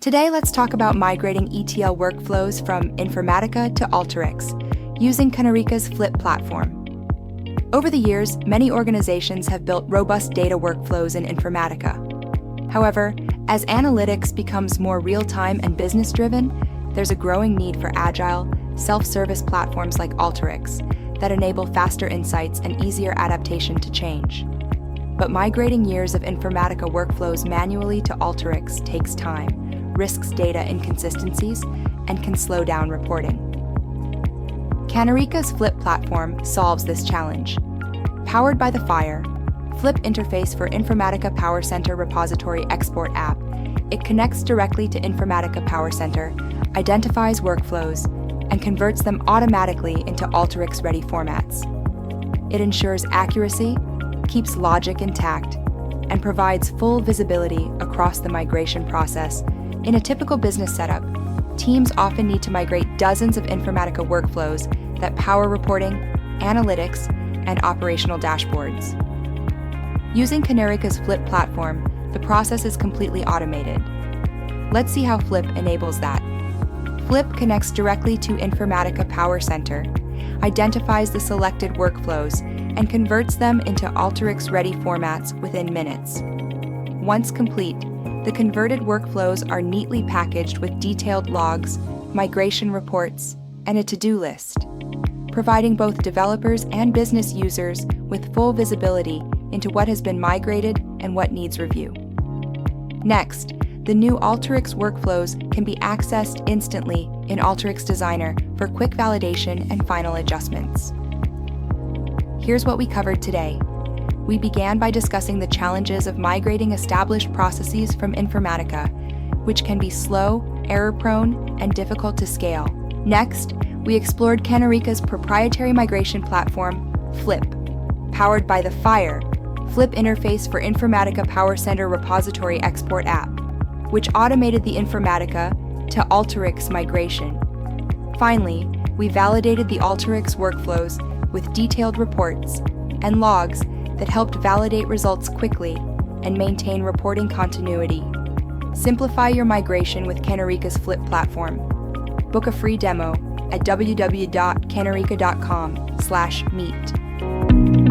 Today, let's talk about migrating ETL workflows from Informatica to Alteryx, using Kanerika's Flip platform. Over the years, many organizations have built robust data workflows in Informatica. However, as analytics becomes more real-time and business-driven, there's a growing need for agile, self-service platforms like Alteryx that enable faster insights and easier adaptation to change. But migrating years of Informatica workflows manually to Alteryx takes time, risks data inconsistencies, and can slow down reporting. Kanerika's Flip platform solves this challenge. Powered by the Fire, Flip interface for Informatica PowerCenter repository export app, it connects directly to Informatica PowerCenter, identifies workflows, and converts them automatically into Alteryx-ready formats. It ensures accuracy, keeps logic intact, and provides full visibility across the migration process. In a typical business setup, teams often need to migrate dozens of Informatica workflows that power reporting, analytics, and operational dashboards. Using Kanerika's Flip platform, the process is completely automated. Let's see how Flip enables that. Flip connects directly to Informatica PowerCenter, identifies the selected workflows, and converts them into Alteryx-ready formats within minutes. Once complete, the converted workflows are neatly packaged with detailed logs, migration reports, and a to-do list, providing both developers and business users with full visibility into what has been migrated and what needs review. Next, the new Alteryx workflows can be accessed instantly in Alteryx Designer for quick validation and final adjustments. Here's what we covered today. We began by discussing the challenges of migrating established processes from Informatica, which can be slow, error-prone, and difficult to scale. Next, we explored Kanerika's proprietary migration platform, Flip, powered by the Fire, Flip interface for Informatica PowerCenter repository export app, which automated the Informatica to Alteryx migration. Finally, we validated the Alteryx workflows with detailed reports and logs that helped validate results quickly and maintain reporting continuity. Simplify your migration with Kanerika's Flip platform. Book a free demo at www.kanerika.com/meet.